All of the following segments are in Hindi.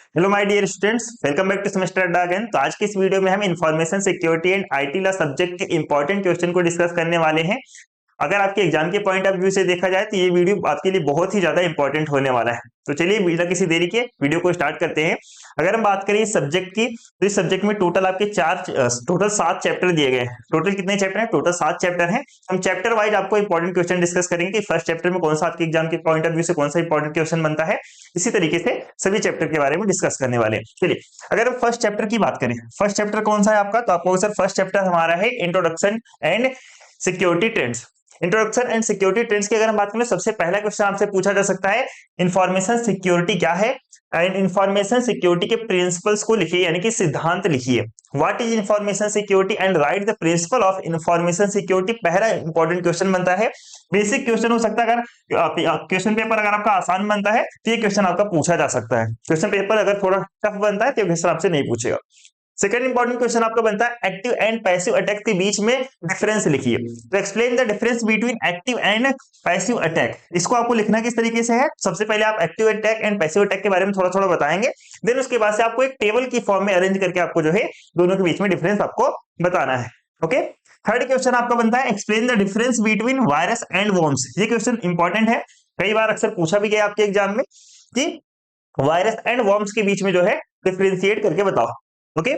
Hello my dear students, welcome back to semester Adda again. तो आज की इस वीडियो में हम information security and IT law subject के इंपॉर्टेंट क्वेश्चन को डिस्कस करने वाले हैं। अगर आपके एग्जाम के पॉइंट ऑफ व्यू से देखा जाए तो ये वीडियो आपके लिए बहुत ही ज्यादा इंपॉर्टेंट होने वाला है। तो चलिए बिना किसी देरी के वीडियो को स्टार्ट करते हैं। अगर हम बात करें इस सब्जेक्ट की, तो इस सब्जेक्ट में टोटल आपके टोटल 7 चैप्टर दिए गए हैं। टोटल कितने चैप्टर हैं? टोटल 7 चैप्टर हैं। हम चैप्टर वाइज आपको इंपॉर्टेंट क्वेश्चन डिस्कस करेंगे कि फर्स्ट चैप्टर में कौन सा आपके एग्जाम के पॉइंट ऑफ व्यू से कौन सा इंपॉर्टेंट क्वेश्चन बनता है। इसी तरीके से सभी चैप्टर के बारे में डिस्कस करने वाले हैं। चलिए, अगर हम फर्स्ट चैप्टर की बात करें, फर्स्ट चैप्टर कौन सा है आपका? तो आपको सर फर्स्ट चैप्टर हमारा है introduction and security trends. Introduction and security trends की अगर हम बात करें, सबसे पहला क्वेश्चन आपसे पूछा जा सकता है इंफॉर्मेशन सिक्योरिटी क्या है एंड इंफॉर्मेशन सिक्योरिटी के प्रिंसिपल्स को लिखिए, यानी कि सिद्धांत लिखिए। What is information security and right the principle of information security. पहला इंपॉर्टेंट क्वेश्चन बनता है। बेसिक क्वेश्चन हो सकता है। अगर क्वेश्चन पेपर अगर आपका आसान बनता है तो ये क्वेश्चन आपका पूछा जा सकता है। क्वेश्चन पेपर अगर थोड़ा टफ बनता है तो क्वेश्चन आपसे नहीं पूछेगा। सेकंड इंपॉर्टेंट क्वेश्चन आपका बनता है एक्टिव एंड पैसिव अटैक के बीच में डिफरेंस लिखिए। तो explain the difference between active and passive attack. इसको आपको लिखना किस तरीके से है? सबसे पहले आप active attack and passive attack के बारे में थोड़ा थोड़ा बताएंगे। देन उसके बाद से आपको एक टेबल की फॉर्म में अरेंज करके आपको जो है दोनों के बीच में डिफरेंस आपको बताना है। ओके। थर्ड क्वेश्चन आपका बनता है explain the difference between virus and worms. ये क्वेश्चन इंपॉर्टेंट है, कई बार अक्सर पूछा भी गया आपके एग्जाम में कि वायरस एंड वर्म्स के बीच में जो है डिफरेंशिएट करके बताओ। ओके।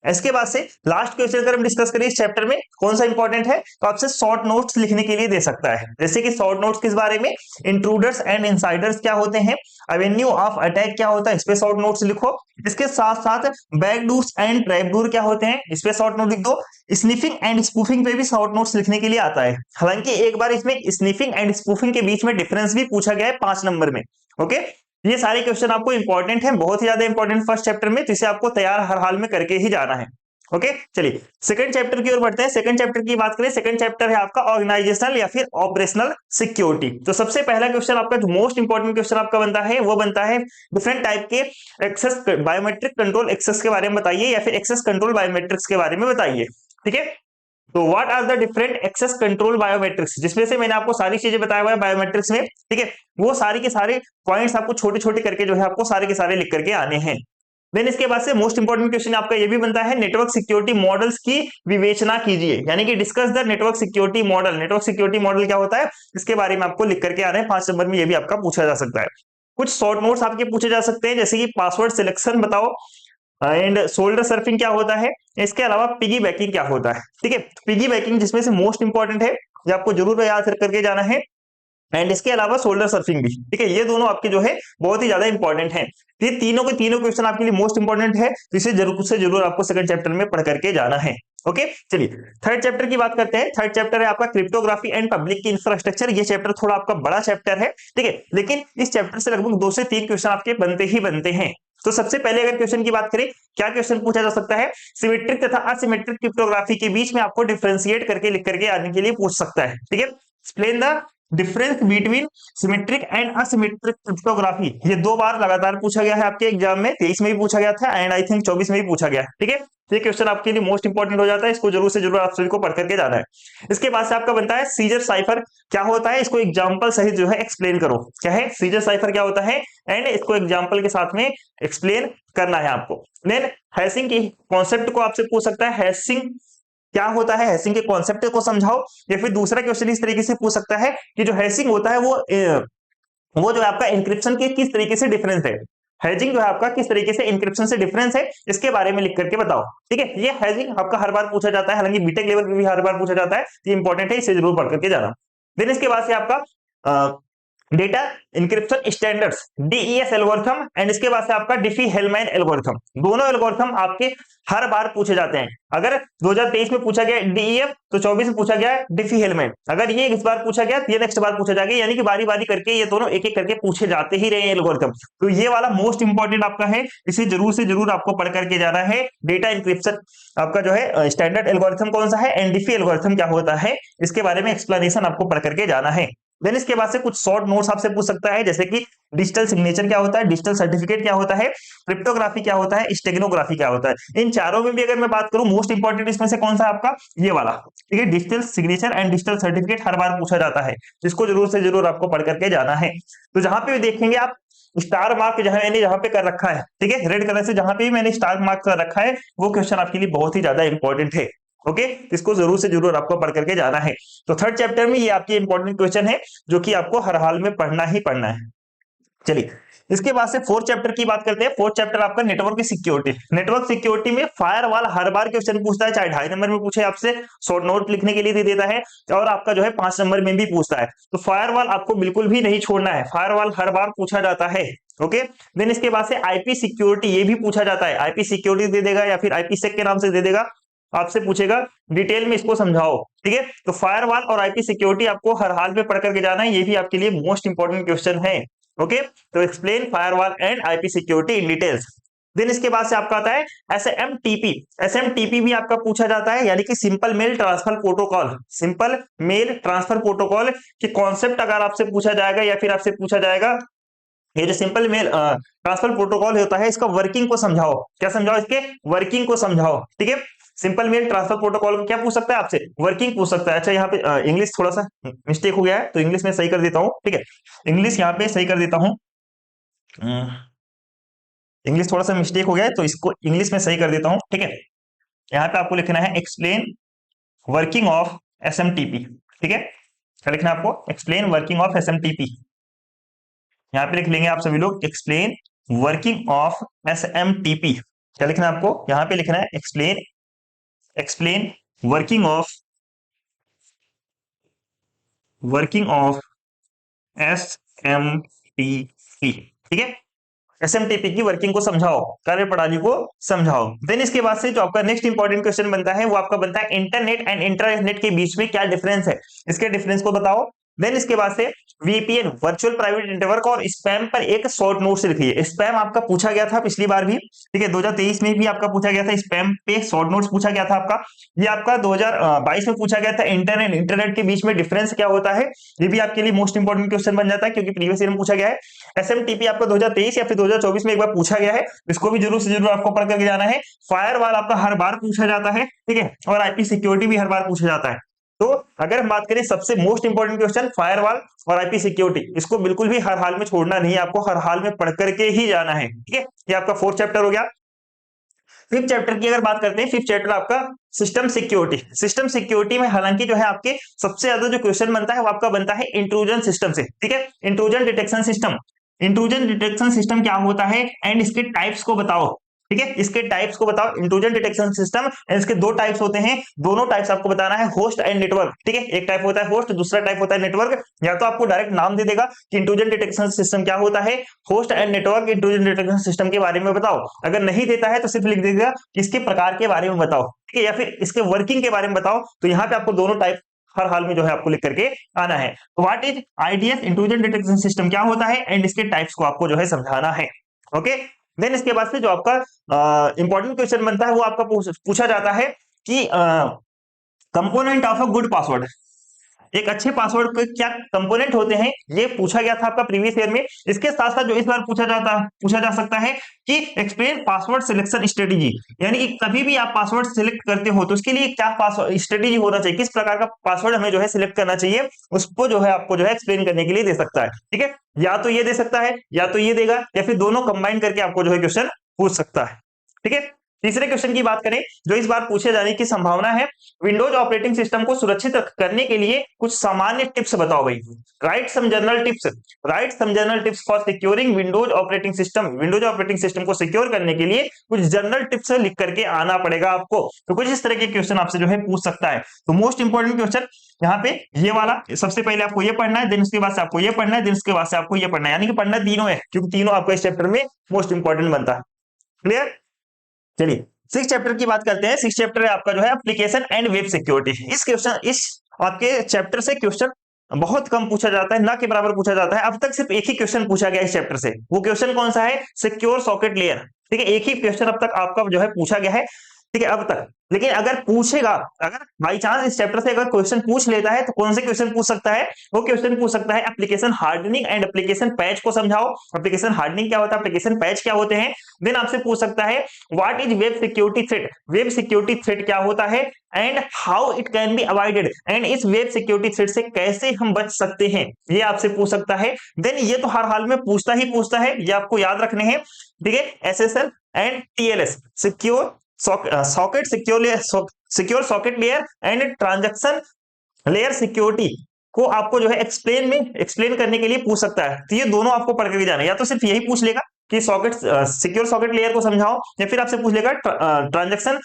इसके बाद से लास्ट क्वेश्चन अगर हम डिस्कस करें इस चैप्टर में कौन सा इंपॉर्टेंट है, तो आपसे शॉर्ट नोट्स लिखने के लिए दे सकता है। जैसे कि शॉर्ट नोट्स किस बारे में, इंट्रूडर्स एंड इनसाइडर्स क्या होते हैं, एवेन्यू ऑफ अटैक क्या होता है, इस पे शॉर्ट नोट्स लिखो। इसके साथ साथ बैकडूर्स एंड ट्रैपडूर क्या होते हैं, इस पे शॉर्ट नोट लिख दो। स्निफिंग एंड स्पूफिंग पे भी शॉर्ट नोट्स लिखने के लिए आता है। हालांकि एक बार इसमें स्निफिंग एंड स्पूफिंग के बीच में डिफरेंस भी पूछा गया है 5 नंबर में। ओके। ये सारे क्वेश्चन आपको इंपॉर्टेंट है, बहुत ही ज्यादा इंपॉर्टेंट फर्स्ट चैप्टर में, जिसे आपको तैयार हर हाल में करके ही जाना है। ओके। चलिए सेकंड चैप्टर की ओर बढ़ते हैं। सेकंड चैप्टर की बात करें, सेकंड चैप्टर है आपका ऑर्गेनाइजेशनल या फिर ऑपरेशनल सिक्योरिटी। तो सबसे पहला क्वेश्चन आपका जो मोस्ट इंपॉर्टेंट क्वेश्चन आपका बनता है वो बनता है डिफरेंट टाइप के एक्सेस बायोमेट्रिक कंट्रोल एक्सेस के बारे में बताइए, या फिर एक्सेस कंट्रोल बायोमेट्रिक्स के बारे में बताइए। ठीक है। तो what are the different access control biometrics, जिसमें से मैंने आपको सारी चीजें बताया हुआ है बायोमेट्रिक्स में। ठीक है। वो सारे के सारे पॉइंट्स आपको छोटे छोटे करके जो है आपको सारे के सारे लिख करके आने हैं। देन इसके बाद से मोस्ट इंपॉर्टेंट क्वेश्चन आपका ये भी बनता है नेटवर्क सिक्योरिटी मॉडल्स की विवेचना कीजिए, यानी कि discuss the network security model. Network security model क्या होता है, इसके बारे में आपको लिख करके आना है। 5 नंबर में ये भी आपका पूछा जा सकता है। कुछ शॉर्ट नोट्स आपके पूछे जा सकते हैं, जैसे कि पासवर्ड सिलेक्शन बताओ एंड शोल्डर सर्फिंग क्या होता है। इसके अलावा पिगी बैकिंग क्या होता है। ठीक है। पिगी बैकिंग जिसमें से मोस्ट इंपॉर्टेंट है, ये आपको जरूर याद करके जाना है। एंड इसके अलावा शोल्डर सर्फिंग भी। ठीक है। ये दोनों आपके जो है बहुत ही ज्यादा इंपॉर्टेंट है। ये तीनों के तीनों क्वेश्चन आपके लिए मोस्ट इंपॉर्टेंट है, तो इसे जरूर से जरूर आपको सेकंड चैप्टर में पढ़ करके जाना है। ओके। चलिए थर्ड चैप्टर की बात करते हैं। थर्ड चैप्टर है आपका क्रिप्टोग्राफी एंड पब्लिक की इंफ्रास्ट्रक्चर। ये चैप्टर थोड़ा आपका बड़ा चैप्टर है। ठीक है। लेकिन इस चैप्टर से लगभग 2 से 3 क्वेश्चन आपके बनते ही बनते हैं। तो सबसे पहले अगर क्वेश्चन की बात करें, क्या क्वेश्चन पूछा जा सकता है, सिमेट्रिक तथा असिमेट्रिक क्रिप्टोग्राफी के बीच में आपको डिफरेंशिएट करके लिख करके आने के लिए पूछ सकता है। ठीक है। Explain the difference between symmetric and asymmetric cryptography. ये 2 बार लगातार पूछा गया है आपके एग्जाम में, 23 में भी पूछा गया था एंड आई थिंक 24 में भी पूछा गया है। ठीक है। ये क्वेश्चन आपके लिए मोस्ट इंपॉर्टेंट हो जाता है, इसको जरूर से जरूर आप सभी को पढ़ करके जाना है। इसके बाद से आपका बनता है सीजर साइफर क्या होता है, इसको एग्जांपल सहित जो है एक्सप्लेन करो। क्या है सीजर साइफर क्या होता है, एंड इसको एग्जांपल के साथ में एक्सप्लेन करना है आपको। देन हैशिंग की कॉन्सेप्ट को आपसे पूछ सकता है, हैशिंग क्या होता है, हैशिंग के कॉन्सेप्ट को समझाओ। या फिर दूसरा क्वेश्चन इस तरीके से पूछ सकता है कि जो हैशिंग होता है वो जो है आपका इंक्रिप्शन के किस तरीके से डिफरेंस है। हैजिंग जो है आपका किस तरीके से इंक्रिप्शन से डिफरेंस है, इसके बारे में लिख करके बताओ। ठीक है। ये हैजिंग आपका हर बार पूछा जाता है, हालांकि बीटेक लेवल पे भी हर बार पूछा जाता है, ये इंपॉर्टेंट है, इसे जरूर पढ़ करके जाना। देन इसके बाद से आपका data encryption standards DES algorithm and इसके बाद से आपका डिफी हेलमैन एल्गोरिथम। दोनों एल्गोरिथम आपके हर बार पूछे जाते हैं। अगर 2023 में पूछा गया डीईएफ, तो 24 में पूछा गया डिफी हेलमैन। अगर ये इस बार पूछा गया तो ये नेक्स्ट बार पूछा जाएगा, यानी कि बारी बारी करके ये दोनों एक एक करके पूछे जाते ही रहे एल्गोरिथम। तो ये वाला मोस्ट इंपॉर्टेंट आपका है, इसे जरूर से जरूर आपको पढ़ करके जाना है। डेटा इंक्रिप्शन आपका जो है स्टैंडर्ड एल्गोरिथम कौन सा है एंड डिफी एल्गोरिथम क्या होता है, इसके बारे में एक्सप्लेनेशन आपको पढ़ करके जाना है। देन इसके बाद से कुछ शॉर्ट नोट्स आपसे पूछ सकता है, जैसे कि डिजिटल सिग्नेचर क्या होता है, डिजिटल सर्टिफिकेट क्या होता है, क्रिप्टोग्राफी क्या होता है, स्टेगनोग्राफी क्या होता है। इन चारों में भी अगर मैं बात करूं मोस्ट इंपॉर्टेंट इसमें से कौन सा आपका ये वाला। ठीक है। Digital signature and digital certificate हर बार पूछा जाता है, जिसको जरूर से जरूर आपको पढ़ करके जाना है। तो जहां पे भी देखेंगे आप स्टार मार्क जहां मैंने जहां पे कर रखा है, ठीक है, रेड कलर से जहां पे भी मैंने स्टार मार्क कर रखा है, वो क्वेश्चन आपके लिए बहुत ही ज्यादा इंपॉर्टेंट है। ओके, इसको जरूर से जरूर आपको पढ़ करके जाना है। तो थर्ड चैप्टर में ये आपके इंपॉर्टेंट क्वेश्चन है जो कि आपको हर हाल में पढ़ना ही पढ़ना है। चलिए, इसके बाद से फोर्थ चैप्टर की बात करते हैं। फोर्थ चैप्टर आपका नेटवर्क सिक्योरिटी। नेटवर्क सिक्योरिटी में फायरवॉल हर बार क्वेश्चन पूछता है, चाहे 2.5 नंबर में पूछे आपसे, शॉर्ट नोट लिखने के लिए दे देता है, और आपका जो है 5 नंबर में भी पूछता है। तो फायरवॉल आपको बिल्कुल भी नहीं छोड़ना है, फायरवॉल हर बार पूछा जाता है। ओके, देन इसके बाद से आईपी सिक्योरिटी, ये भी पूछा जाता है। आईपी सिक्योरिटी दे देगा या फिर आईपी सेक के नाम से दे देगा, आपसे पूछेगा डिटेल में इसको समझाओ, ठीक है। तो फायरवॉल और आईपी सिक्योरिटी आपको हर हाल में पढ़ करके जाना है, ये भी आपके लिए मोस्ट इंपॉर्टेंट क्वेश्चन है। ओके, तो explain firewall and IP security in details. Then इसके बाद से आपका आता है एसएमटीपी। एसएमटीपी भी आपका पूछा जाता है, यानी कि simple mail transfer protocol. Simple mail transfer protocol के कॉन्सेप्ट अगर आपसे पूछा जाएगा या फिर आपसे पूछा जाएगा ये जो सिंपल मेल ट्रांसफर प्रोटोकॉल होता है, इसका वर्किंग को समझाओ। क्या समझाओ? इसके वर्किंग को समझाओ, ठीक है। सिंपल मेल ट्रांसफर प्रोटोकॉल को क्या पूछ सकता है आपसे? वर्किंग पूछ सकता है। अच्छा, यहाँ पे इंग्लिश थोड़ा सा मिस्टेक हो गया है, तो इंग्लिश में सही कर देता हूँ, ठीक है। इंग्लिश यहाँ पे सही कर देता हूँ, इंग्लिश थोड़ा सा मिस्टेक हो गया है, तो इसको इंग्लिश में सही कर देता हूँ, ठीक है। यहाँ पे आपको लिखना है एक्सप्लेन वर्किंग ऑफ एसएमटीपी, ठीक है। क्या लिखना है आपको? Explain working of SMTP. यहाँ पे लिख लेंगे आप सभी लोग एक्सप्लेन वर्किंग ऑफ एसएमटीपी। क्या लिखना है आपको? यहाँ पे लिखना है एक्सप्लेन वर्किंग ऑफ एसएमटीपी, ठीक है। एसएमटीपी की वर्किंग को समझाओ, कार्य प्रणाली को समझाओ। देन इसके बाद से जो आपका नेक्स्ट इंपॉर्टेंट क्वेश्चन बनता है वो आपका बनता है इंटरनेट एंड इंटरनेट के बीच में क्या डिफरेंस है, इसके डिफरेंस को बताओ। देन इसके बाद से वीपीएन वर्चुअल प्राइवेट नेटवर्क और स्पैम पर एक शॉर्ट नोट से लिखिए। स्पैम आपका पूछा गया था पिछली बार भी, ठीक है, 2023 में भी आपका पूछा गया था, स्पैम पे शॉर्ट नोट्स पूछा गया था आपका। ये आपका 2022 में पूछा गया था, इंटरनेट के बीच में डिफरेंस क्या होता है। ये भी आपके लिए मोस्ट इंपॉर्टेंट क्वेश्चन बन जाता है, क्योंकि प्रीवियस ईयर में पूछा गया है। एसएमटीपी आपका 2023 या फिर 2024 में एक बार पूछा गया है, इसको भी जरूर से जरूर आपको पढ़ करके जाना है। फायरवॉल आपका हर बार पूछा जाता है, ठीक है, और आईपी सिक्योरिटी भी हर बार पूछा जाता है। तो अगर हम बात करें सबसे मोस्ट इंपॉर्टेंट क्वेश्चन फायरवॉल और आईपी सिक्योरिटी, इसको बिल्कुल भी हर हाल में छोड़ना नहीं है, आपको हर हाल में पढ़ करके ही जाना है, ठीक है। ये आपका फोर्थ चैप्टर हो गया। फिफ्थ चैप्टर की अगर बात करते हैं, फिफ्थ चैप्टर आपका सिस्टम सिक्योरिटी। सिस्टम सिक्योरिटी में हालांकि जो है आपके सबसे ज्यादा जो क्वेश्चन बनता है वो आपका बनता है इंट्रूजन सिस्टम से, ठीक है। Intrusion detection system, intrusion detection system क्या होता है एंड इसके टाइप्स को बताओ, ठीक है। इसके टाइप्स को बताओ। इंट्रूजन डिटेक्शन सिस्टम, इसके दो टाइप्स होते हैं, दोनों टाइप्स आपको बताना है, होस्ट एंड नेटवर्क, ठीक है। एक टाइप होता है होस्ट, दूसरा टाइप होता है नेटवर्क। या तो आपको डायरेक्ट नाम दे देगा कि इंट्रूजन डिटेक्शन सिस्टम क्या होता है, host and network intrusion detection system के बारे में बताओ। अगर नहीं देता है तो सिर्फ लिख देगा कि इसके प्रकार के बारे में बताओ, ठीक है, या फिर इसके वर्किंग के बारे में बताओ। तो यहाँ पे आपको दोनों टाइप हर हाल में जो है आपको लिख करके आना है। What is IDs intrusion detection system क्या होता है एंड इसके टाइप्स को आपको जो है समझाना है। ओके, देन इसके बाद से जो आपका इंपॉर्टेंट क्वेश्चन बनता है वो आपका पूछा जाता है कि component of a good password, एक अच्छे पासवर्ड के क्या कंपोनेंट होते हैं, ये पूछा गया था आपका प्रीवियस ईयर में। इसके साथ साथ जो इस बार पूछा जा सकता है कि एक्सप्लेन पासवर्ड सिलेक्शन स्ट्रेटेजी, यानी कि कभी भी आप पासवर्ड सिलेक्ट करते हो तो उसके लिए क्या पासवर्ड स्ट्रेटेजी होना चाहिए, किस प्रकार का पासवर्ड हमें जो है सिलेक्ट करना चाहिए, उसको जो है आपको जो है एक्सप्लेन करने के लिए दे सकता है, ठीक है। या तो ये दे सकता है या तो ये देगा, या फिर दोनों कंबाइन करके आपको जो है क्वेश्चन पूछ सकता है, ठीक है। तीसरे क्वेश्चन की बात करें जो इस बार पूछे जाने की संभावना है, विंडोज ऑपरेटिंग सिस्टम को सुरक्षित करने के लिए कुछ सामान्य टिप्स बताओ भाई। Write some general tips for securing Windows operating system. Windows operating system को सिक्योर करने के लिए कुछ जनरल टिप्स लिख करके आना पड़ेगा आपको। तो कुछ इस तरह के क्वेश्चन आपसे जो है पूछ सकता है। तो मोस्ट इंपॉर्टेंट क्वेश्चन यहाँ पे ये वाला, सबसे पहले आपको ये पढ़ना है, देन उसके बाद से आपको ये पढ़ना है, देन उसके बाद से आपको ये पढ़ना है, यानी कि पढ़ना तीनों है, क्योंकि तीनों आपको इस चैप्टर में मोस्ट इंपॉर्टेंट बनता है। क्लियर? चलिए सिक्स चैप्टर की बात करते हैं। सिक्स चैप्टर है आपका जो है एप्लीकेशन एंड वेब सिक्योरिटी। इस आपके चैप्टर से क्वेश्चन बहुत कम पूछा जाता है, ना के बराबर पूछा जाता है। अब तक सिर्फ एक ही क्वेश्चन पूछा गया इस चैप्टर से। वो क्वेश्चन कौन सा है? सिक्योर सॉकेट लेयर, ठीक है। एक ही क्वेश्चन अब तक आपका जो है पूछा गया है। ठीक है अब तक। लेकिन अगर पूछेगा, अगर बाई चांस इस चैप्टर से अगर क्वेश्चन पूछ लेता है तो कौन से क्वेश्चन पूछ सकता है? वो क्वेश्चन पूछ सकता है application hardening and application patch को समझाओ। एप्लीकेशन हार्डनिंग क्या होता है, एप्लीकेशन पैच क्या होते हैं। देन आपसे पूछ सकता है what is web security threat, web security threat क्या होता है, and how it can be avoided, and इस वेब सिक्योरिटी थ्रेट से कैसे हम बच सकते हैं, ये आपसे पूछ सकता है। देन ये तो हर हाल में पूछता ही पूछता है, ये आपको याद रखने हैं। ठीक है, SSL and TLS, secure socket secure socket layer and transaction layer security को आपको जो है एक्सप्लेन करने के लिए पूछ सकता है। तो ये दोनों आपको पढ़ करके जाना है, या तो सिर्फ यही पूछ लेगा कि सॉकेट सिक्योर सॉकेट लेयर को समझाओ, या फिर आपसे पूछ लेगा ट्रांजैक्शन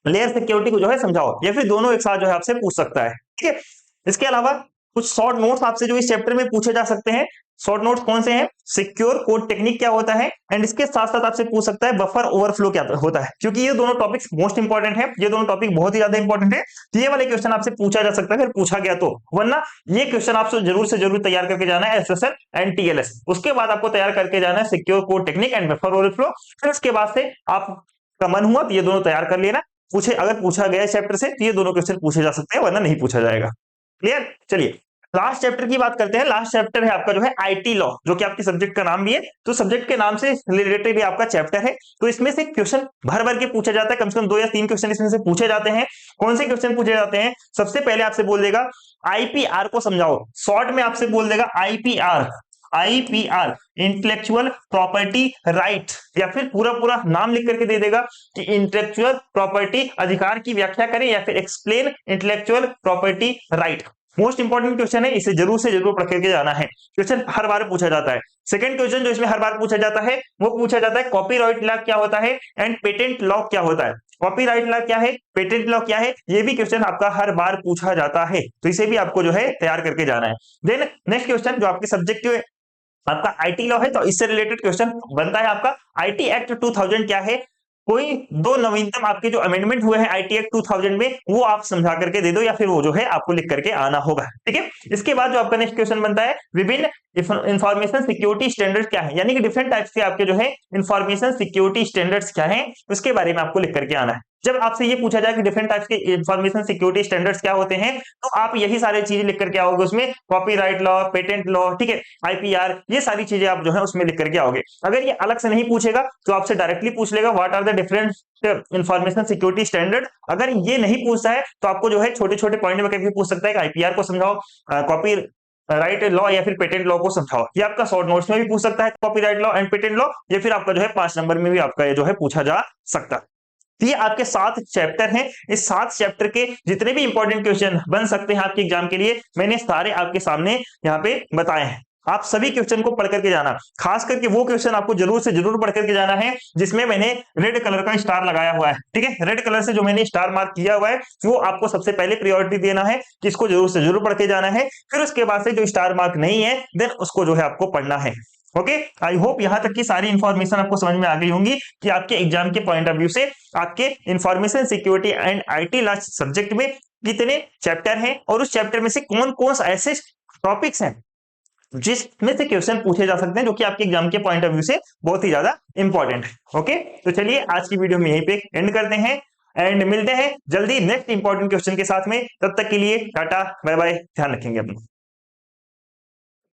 लेयर सिक्योरिटी को जो है समझाओ, या फिर दोनों एक साथ जो है आपसे पूछ सकता है। ठीक है, इसके अलावा कुछ शॉर्ट नोट्स आपसे जो इस चैप्टर में पूछे जा सकते हैं। शॉर्ट नोट्स कौन से हैं? सिक्योर कोड टेक्निक क्या होता है, एंड इसके साथ साथ आपसे पूछ सकता है बफर ओवरफ्लो क्या होता है, क्योंकि ये दोनों टॉपिक्स मोस्ट इंपॉर्टेंट है, ये दोनों टॉपिक बहुत ही ज्यादा इंपॉर्टेंट है। तो ये वाले क्वेश्चन आपसे पूछा जा सकता है, फिर पूछा गया तो, वरना ये क्वेश्चन आपसे जरूर से जरूर तैयार करके जाना है एसएसएल एंड टीएलएस। उसके बाद आपको तैयार करके जाना है secure code technique and buffer overflow. फिर उसके बाद से आपका मन हुआ तो ये दोनों तैयार कर लेना। पूछे अगर पूछा गया चैप्टर से तो ये दोनों क्वेश्चन पूछे जा सकते हैं, वरना नहीं पूछा जाएगा। क्लियर? चलिए लास्ट चैप्टर की बात करते हैं। लास्ट चैप्टर है आपका जो है आईटी लॉ, जो कि आपके सब्जेक्ट का नाम भी है, तो सब्जेक्ट के नाम से रिलेटेड आपका चैप्टर है। तो इसमें से क्वेश्चन भर भर के पूछा जाता है, कम से कम 2 या 3 क्वेश्चन इसमें से पूछे जाते हैं। कौन से क्वेश्चन पूछे जाते हैं? सबसे पहले आपसे बोल देगा आईपीआर को समझाओ, शॉर्ट में आपसे बोल देगा IPR, IPR intellectual property right, या फिर पूरा पूरा नाम लिख करके दे देगा कि इंटेलेक्चुअल प्रॉपर्टी अधिकार की व्याख्या करें, या फिर explain intellectual property right. Most important question है, इसे जरूर से जरूर पढ़ करके जाना है, क्वेश्चन हर बार पूछा जाता है। सेकंड क्वेश्चन जो इसमें हर बार पूछा जाता है वो पूछा जाता है कॉपीराइट लॉ क्या होता है एंड पेटेंट लॉ क्या होता है। कॉपीराइट लॉ क्या है, पेटेंट लॉ क्या है, ये भी क्वेश्चन आपका हर बार पूछा जाता है, तो इसे भी आपको जो है तैयार करके जाना है। देन नेक्स्ट क्वेश्चन जो आपके सब्जेक्ट आपका आईटी लॉ है, तो इससे रिलेटेड क्वेश्चन बनता है आपका आईटी एक्ट 2000 क्या है, कोई 2 नवीनतम आपके जो अमेंडमेंट हुए हैं आईटी एक्ट 2000 में, वो आप समझा करके दे दो, या फिर वो जो है आपको लिख करके आना होगा। ठीक है, इसके बाद जो आपका नेक्स्ट क्वेश्चन बनता है विभिन्न इंफॉर्मेशन सिक्योरिटी स्टैंडर्ड्स क्या है, यानी कि डिफरेंट टाइप्स के आपके जो है इंफॉर्मेशन सिक्योरिटी स्टैंडर्ड्स क्या है, उसके बारे में आपको लिख करके आना है। जब आपसे ये पूछा जाए कि डिफरेंट टाइप्स के इंफॉर्मेशन सिक्योरिटी स्टैंडर्ड्स क्या होते हैं, तो आप यही सारी चीजें लिख करके आओगे उसमें, कॉपीराइट लॉ, पेटेंट लॉ, ठीक है, आईपीआर, ये सारी चीजें आप जो है उसमें लिख करके आओगे। अगर ये अलग से नहीं पूछेगा तो आपसे डायरेक्टली पूछ लेगा what are the different information security standard. अगर ये नहीं पूछता है तो आपको जो है छोटे छोटे पॉइंट में करके पूछ सकता है कि आईपीआर को समझाओ, कॉपी राइट लॉ या फिर पेटेंट लॉ को समझाओ। ये आपका शॉर्ट नोट्स में भी पूछ सकता है copyright law and patent law, या फिर आपका जो है 5 नंबर में भी आपका ये जो है पूछा जा सकता है। ये आपके 7 चैप्टर हैं, इस 7 चैप्टर के जितने भी इंपॉर्टेंट क्वेश्चन बन सकते हैं आपके एग्जाम के लिए, मैंने सारे आपके सामने यहाँ पे बताए हैं। आप सभी क्वेश्चन को पढ़ करके जाना, खास करके वो क्वेश्चन आपको जरूर से जरूर पढ़ करके जाना है जिसमें मैंने रेड कलर का स्टार लगाया हुआ है। ठीक है, रेड कलर से जो मैंने स्टार मार्क किया हुआ है वो आपको सबसे पहले प्रायोरिटी देना है कि इसको जरूर से जरूर पढ़ के जाना है। फिर उसके बाद से जो स्टार मार्क नहीं है देन उसको जो है आपको पढ़ना है। ओके, आई होप यहां तक की सारी इंफॉर्मेशन आपको समझ में आ गई होंगी कि आपके एग्जाम के पॉइंट ऑफ व्यू से आपके information security and IT law subject में कितने चैप्टर हैं, और उस चैप्टर में से कौन कौन से ऐसे टॉपिक्स हैं जिसमें से क्वेश्चन पूछे जा सकते हैं, जो कि आपके एग्जाम के पॉइंट ऑफ व्यू से बहुत ही ज्यादा इंपॉर्टेंट है। ओके, तो चलिए आज की वीडियो में यहीं पे एंड करते हैं, एंड मिलते हैं जल्दी नेक्स्ट इंपॉर्टेंट क्वेश्चन के साथ में। तब तक के लिए टाटा बाय बाय, ध्यान रखेंगे अपना।